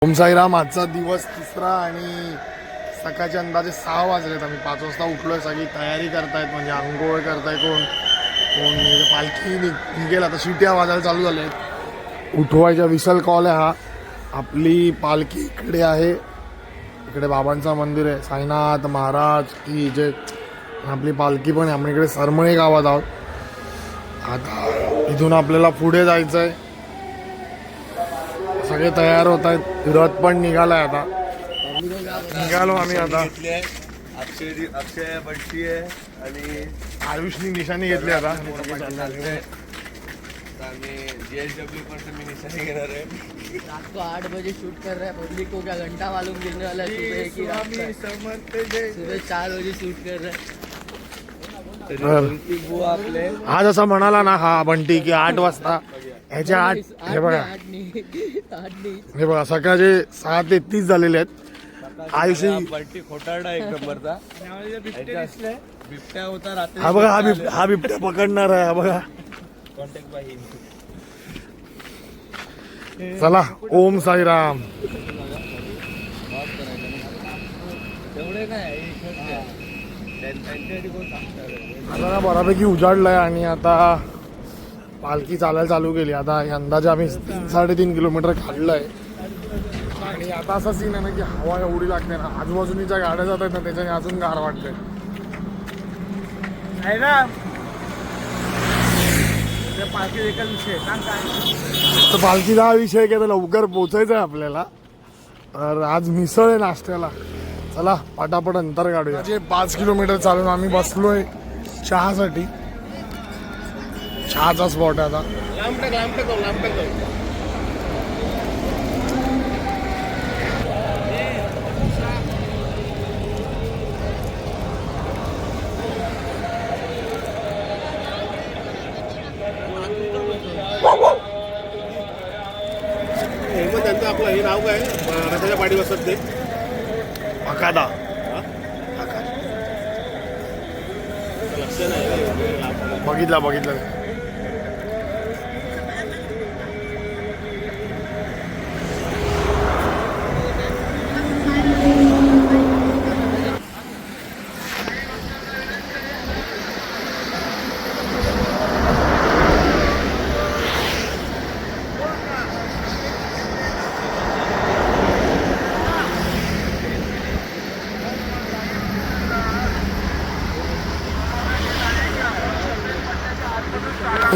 ओम साईराम. आजचा दिवस तिसरा आणि सकाळचे अंदाजे 6 वाजलेत. आम्ही 5 वाजता उठलोय. सगळी तयारी करतायत, म्हणजे आंघोळ करताय कोण कोण. पालखी निघेल आता. शिट्या वाजायला चालू झाल्या आहेत. उठवायचा विसल कॉल आहे हा. आपली पालखी इकडे आहे. इकडे बाबांचं मंदिर आहे, साईनाथ महाराज की जे. आपली पालखी पण आहे. आपण इकडे सरमळे गावात आहोत. आता इथून आपल्याला पुढे जायचं आहे. सगळे तयार होत आहेत. रथ पण निघालाय. आता निघालो आम्ही. आता अक्षय बंटी आहे आणि आयुषनी निशाणी घेतली. आता GSW पर से मैं निशानी घेणार आहे. रात को 8 बजे शूट कर रहा है. पब्लिक को क्या घंटा मालूम गिरने वाला है सुबह की रात का. सुबह 4 बजे शूट कर रहा है. आपले आज असं म्हणाला ना हा बंटी की 8 वाजता ह्याच्या 8 हे बघा, हे बघा सकाळचे 6:33 झालेले आहेत. आयुषी बंटी खोटारडा एक नंबरचा बिबट्या होता रात्री. हा बघा, हा बिबट्या पकडणार आहे. हा बघा. Contact bye. चला ओम साईराम. तेवढे नाही आता बऱ्यापैकी उजाडलाय आणि आता पालखी चालायला चालू केली. आता अंदाजे आम्ही 3-3.5 किलोमीटर काढलंय. आणि आता असा सीन आहे ना की हवा एवढी लागते ना, आजूबाजूनी ज्या गाड्या जात आहेत ना त्याच्याने अजून गार वाटते. तर पालखीचा हा विषय की आता लवकर पोचायचा आहे आपल्याला. तर आज मिसळ आहे नाश्त्याला. चला पटापट अंतर काढूया. जे 5 किलोमीटर चालून आम्ही बसलोय चहासाठी. चहाचा स्पॉट आहे आता. त्यांचं आपलं हे नाव काय रथाच्या पाठी बसत ते अकादा. बघितलं.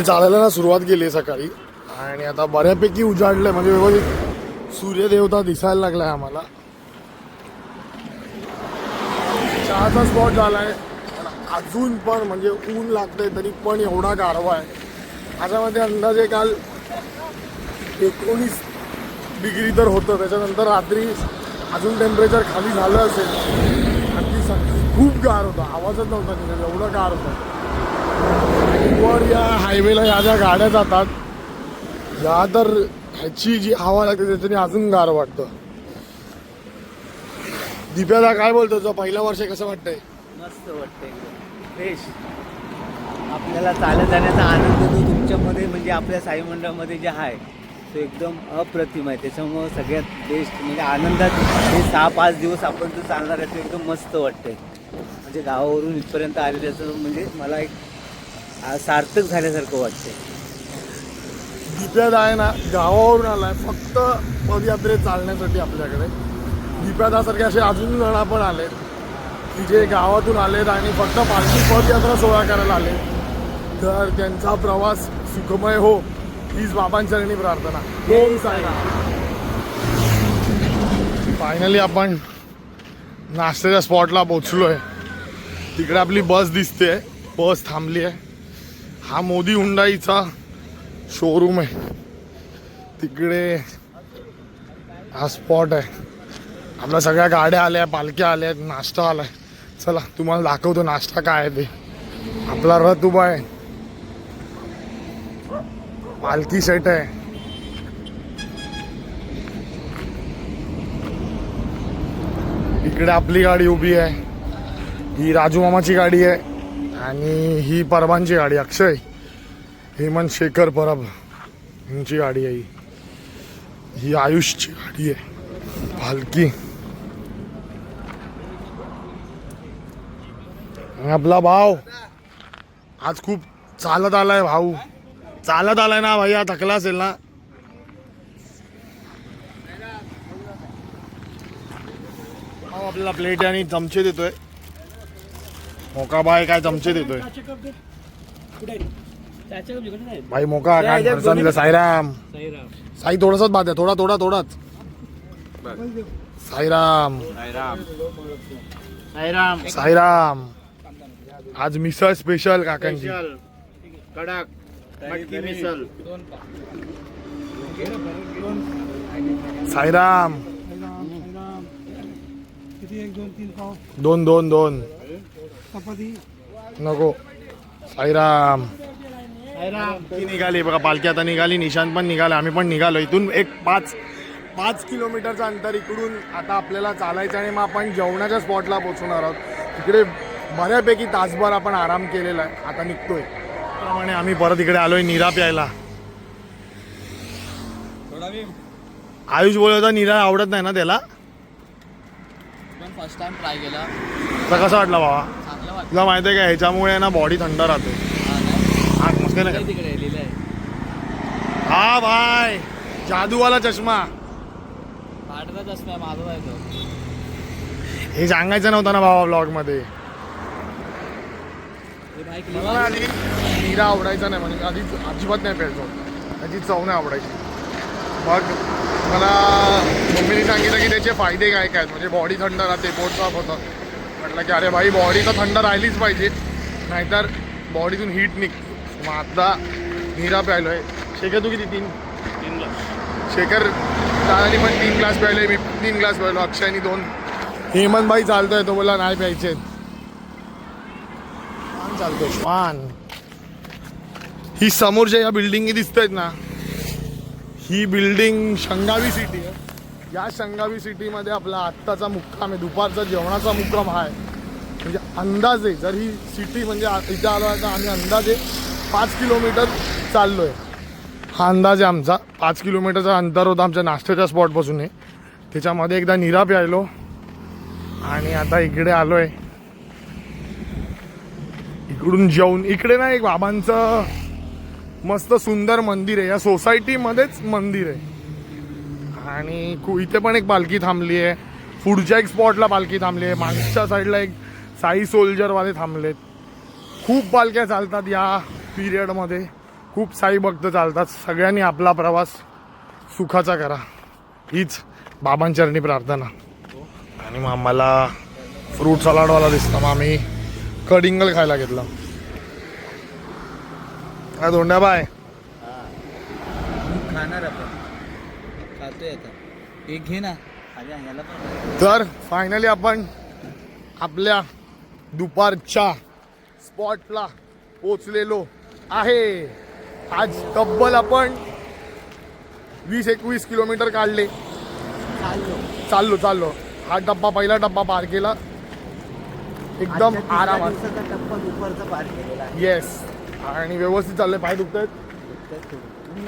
चालायला ना सुरुवात केली सकाळी आणि आता बऱ्यापैकी उजाडलंय. म्हणजे व्यवस्थित सूर्यदेवता दिसायला लागलाय आम्हाला. चहाचा स्पॉट झालाय पण अजून पण म्हणजे ऊन लागतंय तरी पण एवढा गारवा आहे. माझ्यामध्ये अंदाजे काल 19 डिग्री तर होतं. त्याच्यानंतर रात्री अजून टेम्परेचर खाली झालं असेल. आणि खूप गार होता. आवाजच नव्हता निघत, एवढं गार होतं. वर या हायवेला ह्या ज्या गाड्या जातात या तर ह्याची जी हवा लागते त्याच्याने अजून गार वाटतं. दिप्याला काय बोलतो, तुझं पहिलं वर्ष कसं वाटतंय? मस्त वाटतंय, फ्रेश. आपल्याला चालत जाण्याचा आनंद जो तुमच्यामध्ये म्हणजे आपल्या साई मंडळामध्ये जे आहे तो एकदम अप्रतिम आहे. त्याच्यामुळं सगळ्यात बेस्ट म्हणजे आनंदात हे 6-5 दिवस आपण जो चालणार आहे ते एकदम मस्त वाटतंय. म्हणजे गावावरून इथपर्यंत आलेल्याचं म्हणजे मला एक सार्थक झाल्यासारखं वाटतंय. दिप्याद आहे ना गावावरून आलाय फक्त पदयात्रेत चालण्यासाठी आपल्याकडे. दिप्यादासारखे असे अजून जण पण आले की जे गावातून आलेत आणि फक्त पालखी पदयात्रा सोहळा करायला आले. तर त्यांचा प्रवास सुखमय हो हीच बाबांचरणी प्रार्थना. ओम साईराम. फायनली आपण नाश्त्याच्या स्पॉटला पोचलोय. तिकडे आपली बस दिसते. बस थांबली आहे. हा मोदी हुंडाईचा शोरूम आहे. तिकडे हा स्पॉट आहे. आपल्या सगळ्या गाड्या आल्या, पालख्या आल्या, नाश्ता आलाय. चला तुम्हाला दाखवतो नाश्ता काय आहे ते. आपला रथ उभा आहे, पालखी सेट आहे. इकडे आपली गाडी उभी आहे. ही राजू मामाची गाडी आहे आणि ही परबांची गाडी अक्षय हेमंत शेखर परब यांची गाडी आहे. ही आयुषची गाडी आहे. पालखी आपला भाव आज खूप चालत आलाय भाऊ, चालत आलाय ना भैया, थकला असेल ना. भाऊ आपल्याला प्लेट आणि चमचे देतोय. मोका बाय काय चमचे देतोय भाई. मोका काय फरसाण दिलं. साईराम साई थोडासाच भात आहे, थोडा थोडा थोडाच. साईराम साईराम साईराम. आज मिसळ स्पेशल काकांची. कडक मटकी मिसल. साईराम. दोन दोन दोन नको. साईराम. ती निघाली बघा पालखी, आता निघाली. निशांत पण निघाला, आम्ही पण निघालो. इथून एक 5 किलोमीटरचं अंतर इकडून आता आपल्याला चालायचं आणि मग आपण जेवणाच्या स्पॉटला पोहोचणार आहोत. तिकडे बऱ्यापैकी तासभर आपण आराम केलेला आहे, आता निघतोय. त्याप्रमाणे आम्ही परत इकडे आलोय नीरा प्यायला. आयुष बोलत होता नीरा आवडत नाही ना त्याला. फर्स्ट टाइम ट्राय केला, तर कसं वाटलं बाबा? चांगलं वाटलं. तुला माहिती आहे का ह्याच्यामुळे ना बॉडी थंड राहते. हा मस्त नाही का? तिकडे लिहिलं आहे हा भाई जादूवाला चष्मा. पाठचा चष्मा माझा आहे तो. हे सांगायचं नव्हतं ना बाबा ब्लॉग मध्ये. मला आधी नीरा आवडायचा नाही, म्हणजे आधी अजिबात नाही प्यायचो, त्याची चव नाही आवडायची. मग मला मम्मीने सांगितलं की त्याचे फायदे काय काय आहेत, म्हणजे बॉडी थंड राहते, पोट साफ होतं. म्हटलं की अरे भाई बॉडी तर थंड राहिलीच पाहिजे, नाहीतर बॉडीतून हीट निघते. मग आता नीरा प्यायलोय. शेखर तू किती? 3 ग्लास. शेखर दादानी पण 3 ग्लास प्यायले, मी 3 ग्लास प्यायलो, अक्षयनी 2. हेमंत भाई चालतोय, तो बोला नाही प्यायचे. चालतोय श्वान. ही समोरच्या या बिल्डिंगी दिसतायत ना, ही बिल्डिंग शंगावी सिटी आहे. या शंगावी सिटीमध्ये आपला आत्ताचा मुक्काम आहे, दुपारचा जेवणाचा मुक्काम आहे. म्हणजे अंदाजे जर ही सिटी म्हणजे इथे आलो आहे तर आम्ही अंदाजे 5 किलोमीटर चाललोय. हा अंदाजे आमचा 5 किलोमीटरचा अंतर होता आमच्या नाश्त्याच्या स्पॉटपासून. आहे त्याच्यामध्ये एकदा नीरा प्यायलो आणि आता इकडे आलोय. इकडून जेवून इकडे ना एक बाबांचं मस्त सुंदर मंदिर आहे, या सोसायटीमध्येच मंदिर आहे. आणि इथे पण एक पालखी थांबली आहे. पुढच्या एक स्पॉटला पालखी थांबली आहे. मागच्या साईडला एक साई सोल्जरवाले थांबलेत. खूप पालख्या चालतात या पिरियडमध्ये, खूप साई भक्त चालतात. सगळ्यांनी आपला प्रवास सुखाचा करा, हीच बाबांचरणी प्रार्थना. आणि मग आम्हाला फ्रूट सलाडवाला दिसतं, मग आम्ही कडिंगल खायला घेतला. काय धोंड्या बाय खाणार आपण खातोय आता. एक घे ना. ह्याला पण. तर फायनली आपण आपल्या दुपारच्या स्पॉटला पोचलेलो आहे. आज तब्बल आपण 20-21 किलोमीटर काढले. चाललो. हा डब्बा, पहिला डब्बा पार केला एकदम आरामात. टप्पा दुपारचा पार केलेला आहे. येस. आणि व्यवस्थित चाललंय. पाय दुखत आहेत,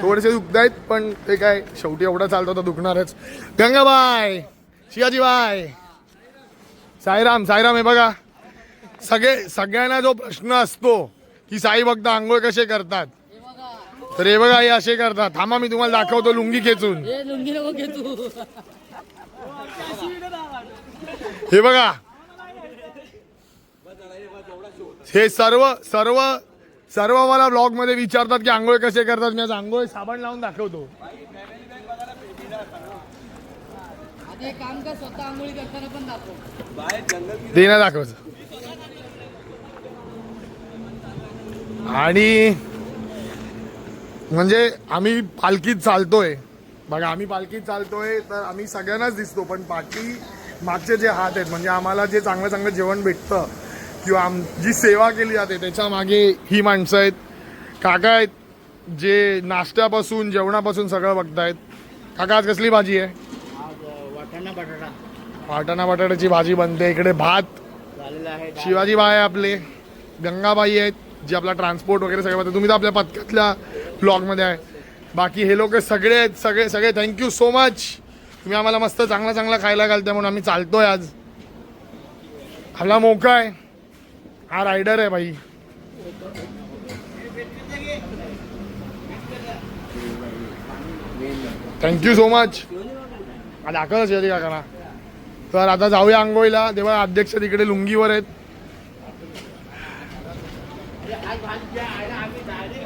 थोडेसे दुखत आहेत, पण ते काय शेवटी एवढं चालतं तर दुखणारच. गंगाबाई, शिवाजीबाई, साईराम. हे बघा, सगळ्यांना जो प्रश्न असतो की साई भक्त आंघोळ कसे करतात, तर हे बघा हे असे करतात. थांबा मी तुम्हाला दाखवतो लुंगी खेचून. हे बघा, हे सर्व मला ब्लॉग मध्ये विचारतात की आंघोळ कसे करतात. मी आज आंघोळ साबण लावून दाखवतो. काम कर, स्वतः आंघोळी करताना पण दाखव. ते नाही दाखवत. आणि म्हणजे आम्ही पालखीत चालतोय बघा, आम्ही पालखीत चालतोय तर आम्ही सगळ्यांनाच दिसतो, पण पाठी मागचे जे हात आहेत, म्हणजे आम्हाला जे चांगलं चांगलं जेवण भेटतं किंवा जी सेवा केली जाते त्याच्या मागे ही माणसं आहेत. काका आहेत जे नाश्त्यापासून जेवणापासून सगळं बघतायत. काका आज कसली भाजी आहे? वाटाणा बटाट्याची भाजी बनते. इकडे भात झालेला आहे. शिवाजीबाई आहे आपले, गंगाबाई आहेत जे आपला ट्रान्सपोर्ट वगैरे सगळं बघतात. तुम्ही तर आपल्या पथकातल्या ब्लॉगमध्ये आहे. बाकी हे लोक सगळे आहेत, सगळे थँक्यू सो मच. तुम्ही आम्हाला मस्त चांगला चांगला खायला घालताय म्हणून आम्ही चालतोय आज. आपला मोका आहे, हा रायडर आहे भाई. Thank you so much. दाखवच येते का करा. तर आता जाऊया आंघोळीला. तेव्हा अध्यक्ष तिकडे लुंगीवर आहेत.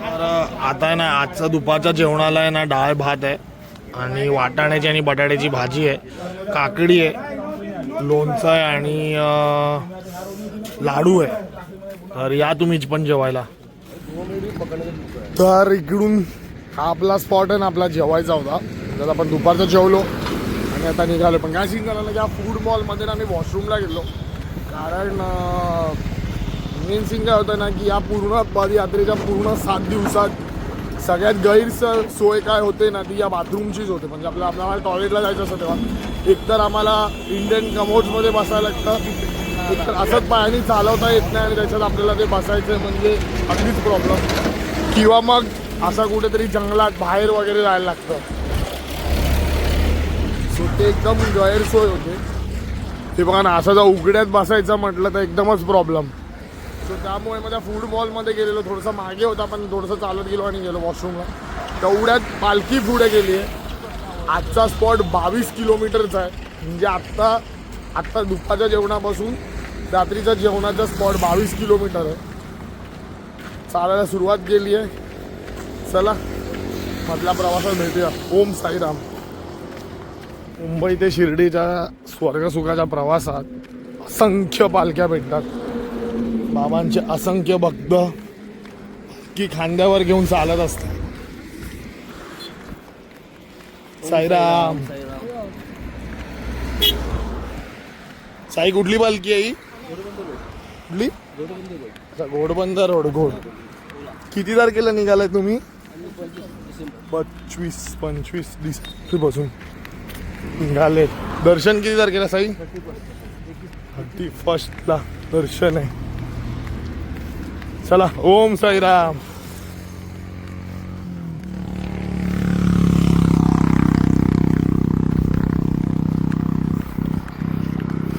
तर आता आहे ना, आजचा दुपारच्या जेवणाला आहे ना, डाळ भात आहे आणि वाटाण्याची आणि बटाट्याची भाजी आहे, काकडी आहे, लोणचं आहे आणि लाडू आहे. तर या तुम्हीच पण जेवायला. तर इकडून हा आपला स्पॉट आहे ना, आपला जेवायचा होता. तर आपण दुपारचं जेवलो आणि आता निघालो. पण काय सीन झालं ना, की या फूड मॉलमध्ये ना आम्ही वॉशरूमला गेलो. कारण मेन सीन काय होतं ना, की या पूर्ण पदयात्रेच्या पूर्ण 7 दिवसात सगळ्यात गैरसोय काय होते ना, ती या बाथरूमचीच होते. म्हणजे आपल्याला टॉयलेटला जायचं असतं तेव्हा एकतर आम्हाला इंडियन कमोड्समध्ये बसायला लागतं, एकतर असंच पायाने चालवता येत नाही आणि त्याच्यात आपल्याला ते बसायचं म्हणजे अगदीच प्रॉब्लेम, किंवा मग असं कुठेतरी जंगलात बाहेर वगैरे जायला लागतं. सो ते एकदम गैरसोय होते. ते बघा ना, असं जर उघड्यात बसायचं म्हटलं तर एकदमच प्रॉब्लेम. सो त्यामुळे माझ्या फूड मॉलमध्ये गेलेलो. थोडंसं मागे होता पण थोडंसं चालत गेलो आणि गेलो वॉशरूमला. तेवढ्यात पालखी पुढे गेली आहे. आजचा स्पॉट 22 किलोमीटरचा आहे. म्हणजे आत्ता दुपारच्या जेवणापासून रात्रीच्या जेवणाचा स्पॉट 22 किलोमीटर आहे. चालायला सुरुवात केली आहे. चला मधल्या प्रवासात भेटूया. ओम साईराम. मुंबई ते शिर्डीच्या स्वर्गसुखाच्या प्रवासात असंख्य पालख्या भेटतात. बाबांचे असंख्य भक्त की खांद्यावर घेऊन चालत असतात. साईराम. साई कुठली पालखी आहे ही? कुठली? अच्छा, घोडबंदर रोड. घोड. किती तारखेला निघालाय तुम्ही? 25 डिसेंबर पासून निघाले. दर्शन किती तारखेला साई? 31ला दर्शन आहे. चला ओम साईराम.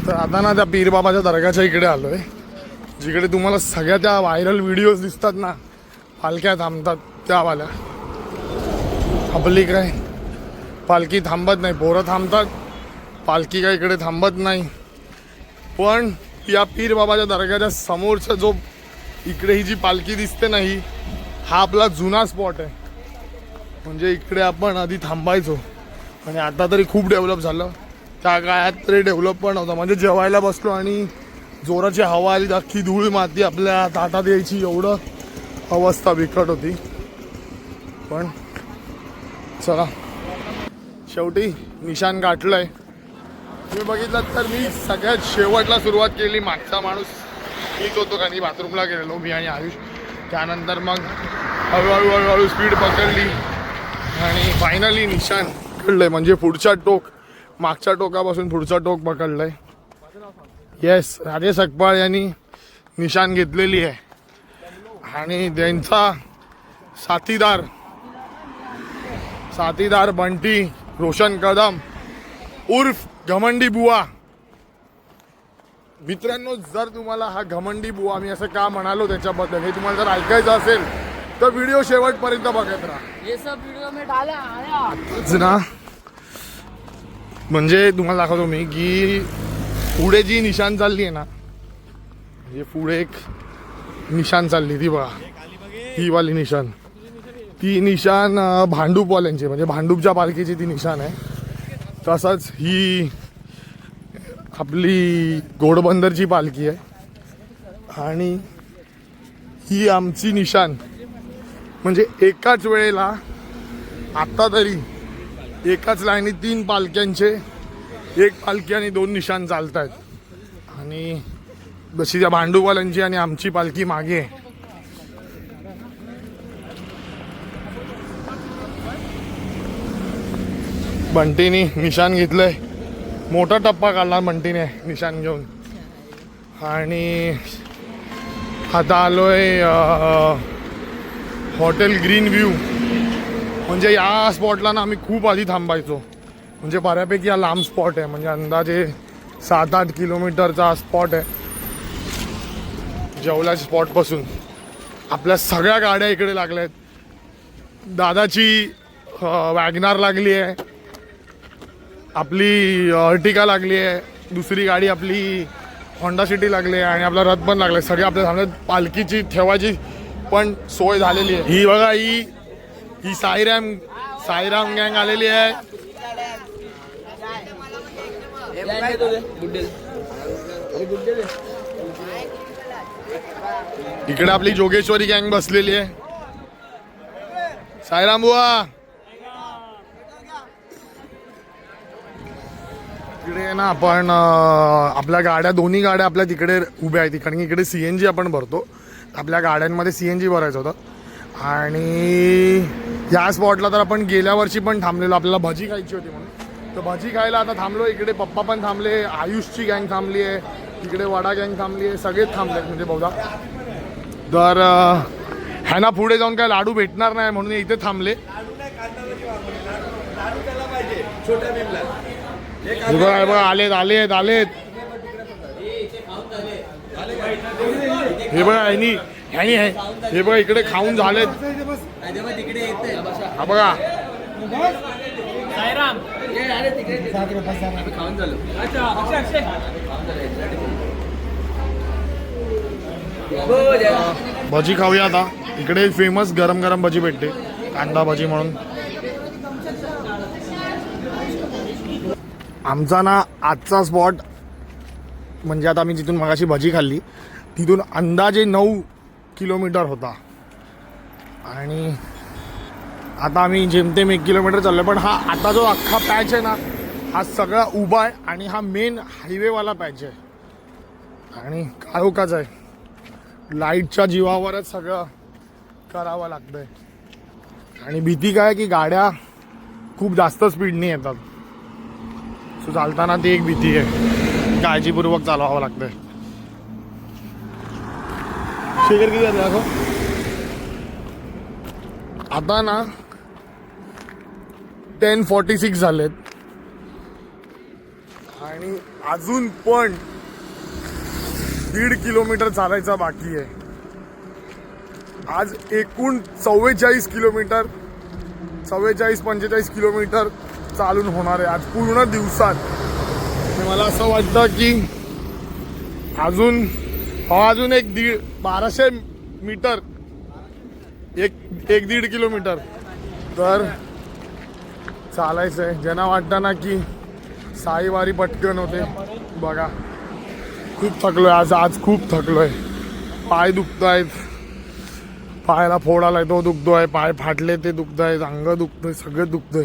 तर आता ना त्या पीर बाबाच्या दर्गाच्या इकडे आलोय, जिकडे तुम्हाला सगळ्या त्या व्हायरल व्हिडिओज दिसतात ना, पालख्या थांबतात त्यावाल्या. आपली काय पालखी थांबत नाही, पोरं थांबतात, पालखी काय इकडे थांबत नाही. पण या पीर बाबाच्या दर्गाच्या समोरचा जो इकडे ही जी पालखी दिसते नाही, हा आपला जुना स्पॉट आहे. म्हणजे इकडे आपण आधी थांबायचो आणि आता तरी खूप डेव्हलप झालं. त्या काळात तरी डेव्हलप पण होतं. म्हणजे जेवायला बसलो आणि जोराची हवा आली, अख्खी धूळ माती आपल्या ताटात यायची, एवढं अवस्था बिकट होती. पण चला शेवटी निशाण गाठलंय. तुम्ही बघितलं तर मी सगळ्यात शेवटला सुरुवात केली. मागचा माणूस मीच होतो, कारण बाथरूमला गेलेलो मी आणि आयुष. त्यानंतर मग हळूहळू स्पीड पकडली आणि फायनली निशाण पकडलंय. म्हणजे पुढचा टोक, मागच्या टोकापासून पुढचा टोक पकडलंय. येस, राजेश सकपाळ यांनी निशाण घेतलेली आहे आणि त्यांचा साथीदार बंटी रोशन कदम उर्फ घमंडी बुवा. मित्रांनो, जर तुम्हाला हा घमंडी बुवा मी असं का म्हणालो त्याच्याबद्दल हे तुम्हाला जर ऐकायचं असेल तर व्हिडिओ शेवटपर्यंत बघत राहा. ये सब वीडियो में डाला आया ना. म्हणजे तुम्हाला दाखवतो मी की पुढे जी निशाण चालली आहे ना, म्हणजे पुढे एक निशाण चालली ती बघा, ही वाली निशाण, ती निशाण भांडूपवाल्यांची म्हणजे भांडूपच्या पालखीची ती निशाण आहे. तसंच ही आपली घोडबंदरची पालखी आहे आणि ही आमची निशाण. म्हणजे एकाच वेळेला आत्ता तरी एकाच लाईनीत 3 पालख्यांचे, 1 पालखी आणि 2 निशाण चालत आहेत. आणि जशी त्या भांडूपवाल्यांची आणि आमची पालखी मागे आहे. बंटीनी निशाण घेतलंय, मोठा टप्पा काढला बंटीने निशाण घेऊन. आणि आता आलोय हॉटेल ग्रीन व्ह्यू. म्हणजे या स्पॉटला ना आम्ही खूप आधी थांबायचो. म्हणजे बऱ्यापैकी हा लांब स्पॉट आहे, म्हणजे अंदाजे 7-8 किलोमीटरचा स्पॉट आहे. जेवल्या स्पॉटपासून आपल्या सगळ्या गाड्या इकडे लागल्या आहेत. दादाची वॅगनार लागली आहे, आपली अर्टिका लागली आहे, दुसरी गाडी आपली होंडा सिटी लागली आहे आणि आपला रथ पण लागला आहे. सगळे आपल्या सामने पालखीची ठेवायची पण सोय झालेली आहे. ही बघा, ही साईराम गँग आलेली आहे. इकडे आपली जोगेश्वरी गँग बसलेली आहे. साईराम बुवा इकडे ना आपण आपल्या गाड्या, दोन्ही गाड्या आपल्या तिकडे उभ्या आहेत, कारण की इकडे CNG आपण भरतो. आपल्या गाड्यांमध्ये CNG भरायचं होतं आणि या स्पॉटला तर आपण गेल्या वर्षी पण थांबलेलो, आपल्याला भजी खायची होती म्हणून. तर भजी खायला आता थांबलो. इकडे पप्पा पण थांबले, आयुषची गँग थांबली आहे, इकडे वडा गँग थांबली आहे, सगळेच थांबले आहेत म्हणजे बहुधा. तर ह्यांना पुढे जाऊन काय लाडू भेटणार नाही म्हणून इथे थांबले. बघा आलेत. हे बघा ह्यानी हे बघा इकडे खाऊन झालेत. हा बघा भजी खाऊया आता. इकडे फेमस गरम गरम भजी भेटते, कांदा भजी म्हणून. आमचा ना आजचा स्पॉट म्हणजे आता आम्ही जिथून मगाशी भजी खाल्ली तिथून अंदाजे 9 किलोमीटर होता आणि आता आम्ही जेमतेम 1 किलोमीटर चाललो. पण हा आता जो अख्खा पॅच आहे ना, हा सगळा उभा आहे आणि हा मेन हायवेवाला पॅच आहे आणि काळोखाच आहे. लाईटच्या जीवावरच सगळं करावं लागतंय आणि भीती काय की गाड्या खूप जास्त स्पीडने येतात. सो चालताना ती एक भीती आहे, काळजीपूर्वक चालवावं लागतंय. शेअर किती झालं दाखव. आता ना 10:46 झालेत आणि अजून पण 1.5 किलोमीटर चालायचा बाकी आहे. आज एकूण 44 किलोमीटर 44-45 किलोमीटर चालून होणार आहे आज पूर्ण दिवसात. मला असं वाटतं की अजून 1200 मीटर, एक 1.5 किलोमीटर तर चालायचं आहे. ज्यांना वाटतं ना की साईवारी पटकन होते, बघा खूप थकलोय आज खूप थकलोय. पाय दुखत आहेत, पायाला फोड आलाय तो दुखतोय, पाय फाटले ते दुखत आहेत, अंग दुखतंय, सगळं दुखतंय.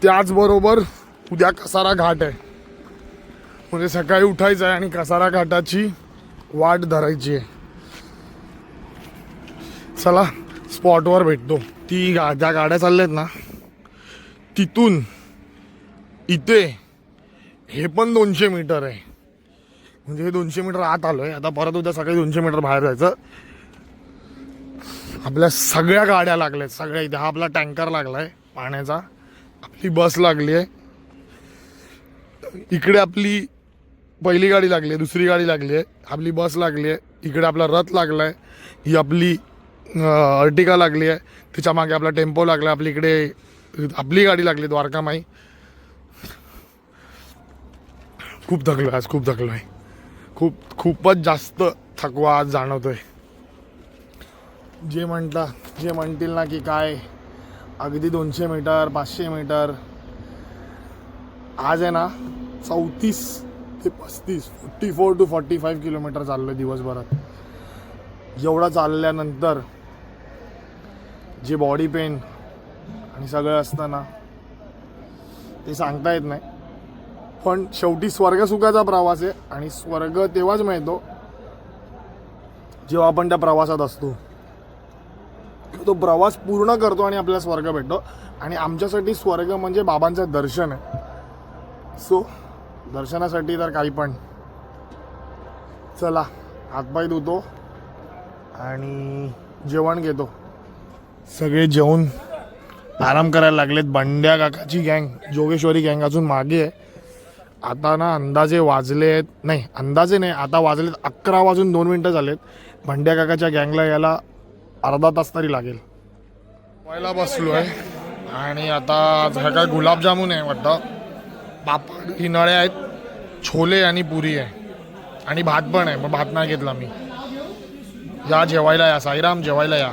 त्याचबरोबर उद्या कसारा घाट आहे, म्हणजे सकाळी उठायचं आहे आणि कसारा घाटाची वाट धरायची आहे. चला स्पॉटवर भेटतो. ज्या गाड्या चालल्यात ना तिथून इथे हे पण 200 मीटर आहे, म्हणजे हे 200 मीटर आत आलोय. आता परत उद्या सकाळी 200 मीटर बाहेर जायचं. आपल्या सगळ्या गाड्या लागल्यात, सगळ्या. इथे हा आपला टँकर लागलाय पाण्याचा, आपली बस लागली आहे, इकडे आपली पहिली गाडी लागली आहे, दुसरी गाडी लागली आहे, आपली बस लागली आहे, इकडे आपला रथ लागला आहे, ही आपली अर्टिका लागली आहे, तिच्या मागे आपला टेम्पो लागला, आपली इकडे आपली गाडी लागली द्वारकामाई. खूप थकलो आज, खूप थकलो आहे, खूपच जास्त थकवा आज जाणवतोय. जे म्हणतील ना की काय अगदी 200 मीटर 500 मीटर, आज आहे ना 34 ते 35 44 to 45 किलोमीटर चाललोय दिवसभरात. एवढा चालल्यानंतर जे बॉडी पेन आणि सगळं असतं ना ते सांगता येत नाही. पण शेवटी स्वर्गसुखाचा प्रवास आहे आणि स्वर्ग तेव्हाच मिळतो जेव्हा आपण त्या प्रवासात असतो. तो प्रवास पूर्ण करतो आणि आपल्याला स्वर्ग भेटतो. आणि आमच्यासाठी स्वर्ग म्हणजे बाबांचं दर्शन आहे. सो दर्शनासाठी तर काही पण. चला हातपाय धुतो आणि जेवण घेतो. सगळे जेवून आराम करायला लागलेत. बंड्या काकाची गँग, जोगेश्वरी गँग अजून मागे आहे. आता ना अंदाजे वाजलेत, नाही अंदाजे नाही, आता वाजलेत 11:02 झालेत. बंड्या काकाच्या गँगला यायला अर्धा तास तरी लागेल. व्हायला बसलो आहे आणि आता काय गुलाबजामुन आहे वाटतं, पापड हिनळे आहेत, छोले आणि पुरी आहे आणि भात पण आहे. मग भात नाही घेतला मी. या जेवायला या, साईराम जेवायला या.